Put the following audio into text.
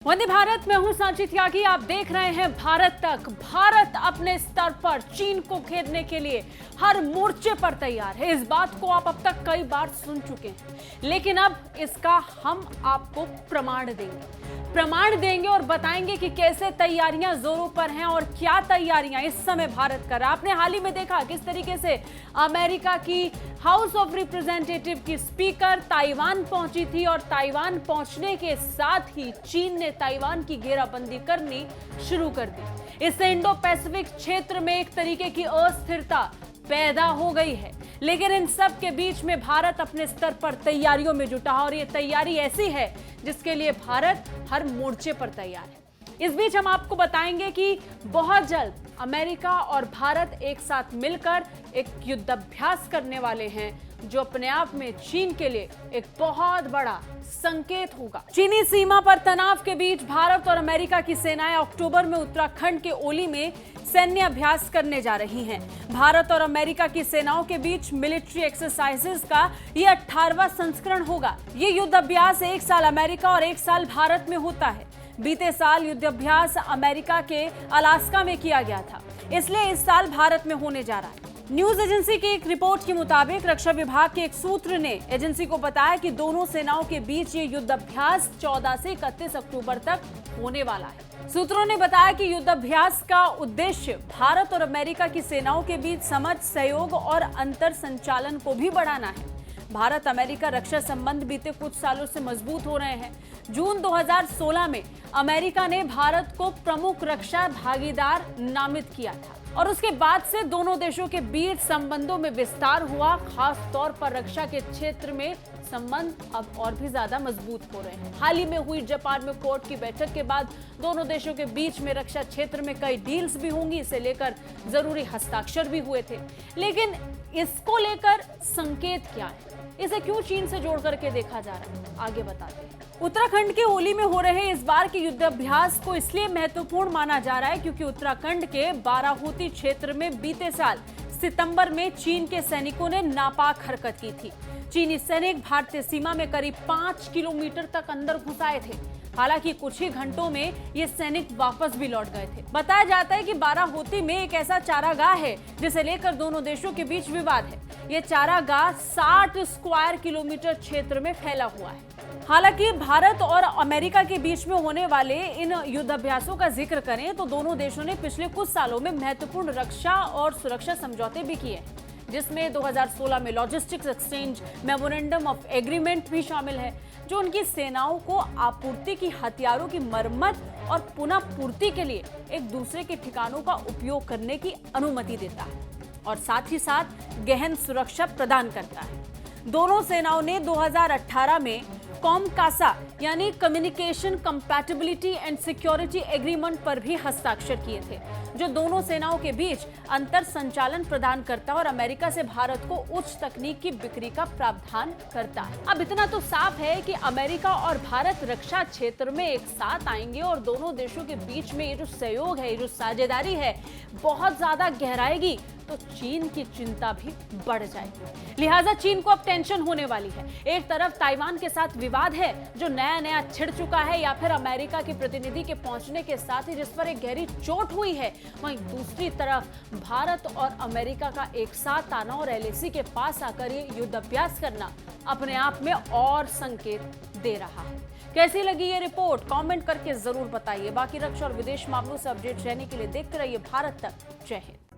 वंदे भारत में हूं सांची त्यागी। आप देख रहे हैं भारत तक। भारत अपने स्तर पर चीन को घेरने के लिए हर मोर्चे पर तैयार है। इस बात को आप अब तक कई बार सुन चुके हैं, लेकिन अब इसका हम आपको प्रमाण देंगे और बताएंगे कि कैसे तैयारियां जोरों पर हैं और क्या तैयारियां इस समय भारत कर रहा है। आपने हाल ही में देखा किस तरीके से अमेरिका की हाउस ऑफ रिप्रेजेंटेटिव की स्पीकर ताइवान पहुंची थी और ताइवान पहुंचने के साथ ही चीन ने ताइवान की घेराबंदी करनी शुरू कर दी। इससे इंडो पैसिफिक क्षेत्र में एक तरीके की अस्थिरता पैदा हो गई है। लेकिन इन सब के बीच में भारत अपने स्तर पर तैयारियों में जुटा है और ये तैयारी ऐसी है जिसके लिए भारत हर मोर्चे पर तैयार है। इस बीच हम आपको बताएंगे कि बहुत जल्द अमेरिका और भारत एक साथ मिलकर एक युद्धाभ्यास करने वाले हैं, जो अपने आप में चीन के लिए एक बहुत बड़ा संकेत होगा। चीनी सीमा पर तनाव के बीच भारत और अमेरिका की सेनाएं अक्टूबर में उत्तराखंड के ओली में सैन्य अभ्यास करने जा रही हैं। भारत और अमेरिका की सेनाओं के बीच मिलिट्री एक्सरसाइजेस का ये 18वां संस्करण होगा। ये युद्धाभ्यास एक साल अमेरिका और एक साल भारत में होता है। बीते साल युद्धाभ्यास अमेरिका के अलास्का में किया गया था, इसलिए इस साल भारत में होने जा रहा है। न्यूज एजेंसी की एक रिपोर्ट के मुताबिक रक्षा विभाग के एक सूत्र ने एजेंसी को बताया कि दोनों सेनाओं के बीच ये युद्धाभ्यास 14 से 31 अक्टूबर तक होने वाला है। सूत्रों ने बताया कि युद्धाभ्यास का उद्देश्य भारत और अमेरिका की सेनाओं के बीच समझ, सहयोग और अंतर संचालन को भी बढ़ाना है। भारत अमेरिका रक्षा संबंध बीते कुछ सालों से मजबूत हो रहे हैं। जून 2016 में अमेरिका ने भारत को प्रमुख रक्षा भागीदार नामित किया था और उसके बाद से दोनों देशों के बीच संबंधों में विस्तार हुआ। खास तौर पर रक्षा के क्षेत्र में संबंध अब और भी ज्यादा मजबूत हो रहे हैं। हाल ही में हुई जापान में कोर्ट की बैठक के बाद दोनों देशों के बीच में रक्षा क्षेत्र में कई डील्स भी होंगी। इसे लेकर जरूरी हस्ताक्षर भी हुए थे, लेकिन इसको लेकर संकेत क्या है, इसे क्यों चीन से जोड़ करके देखा जा रहा है, आगे बताते हैं। उत्तराखंड के ओली में हो रहे इस बार के युद्धाभ्यास को इसलिए महत्वपूर्ण माना जा रहा है क्योंकि उत्तराखंड के बाराहोती क्षेत्र में बीते साल सितंबर में चीन के सैनिकों ने नापाक हरकत की थी। चीनी सैनिक भारतीय सीमा में करीब 5 किलोमीटर तक अंदर घुस आए थे। हालांकि कुछ ही घंटों में ये सैनिक वापस भी लौट गए थे। बताया जाता है कि बाराहोती में एक ऐसा चारागाह है जिसे लेकर दोनों देशों के बीच विवाद है। ये चारागाह 60 स्क्वायर किलोमीटर क्षेत्र में फैला हुआ है। हालांकि भारत और अमेरिका के बीच में होने वाले इन युद्धाभ्यासों का जिक्र करें तो दोनों देशों ने पिछले कुछ सालों में महत्वपूर्ण रक्षा और सुरक्षा समझौते भी किए, जिसमें 2016 में logistics exchange memorandum of agreement भी शामिल है, जो उनकी सेनाओं को आपूर्ति की हथियारों की मरम्मत और पुनः पूर्ति के लिए एक दूसरे के ठिकानों का उपयोग करने की अनुमति देता है और साथ ही साथ गहन सुरक्षा प्रदान करता है। दोनों सेनाओं ने 2018 में कॉमकासा यानी communication compatibility and security agreement पर भी हस्ताक्षर किए थे, जो दोनों सेनाओं के बीच अंतर संचालन प्रदान करता है और अमेरिका से भारत को उच्च तकनीक की बिक्री का प्रावधान करता है। अब इतना तो साफ है कि अमेरिका और भारत रक्षा क्षेत्र में एक साथ आएंगे और दोनों देशों के बीच में ये जो सहयोग है, ये जो साझेदारी है, बहुत ज्यादा गहराएगी तो चीन की चिंता भी बढ़ जाएगी। लिहाजा चीन को अब टेंशन होने वाली है। एक तरफ ताइवान के साथ विवाद है जो नया छिड़ चुका है, या फिर अमेरिका के प्रतिनिधि के पहुंचने के साथ ही जिस पर एक गहरी चोट हुई है, वहीं दूसरी तरफ भारत और अमेरिका का एक साथ आना और एलएसी के पास आकर ये युद्धाभ्यास करना अपने आप में और संकेत दे रहा है। कैसी लगी ये रिपोर्ट कमेंट करके जरूर बताइए। बाकी रक्षा और विदेश मामलों से अपडेट रहने के लिए देखते रहिए भारत तक। जय हिंद।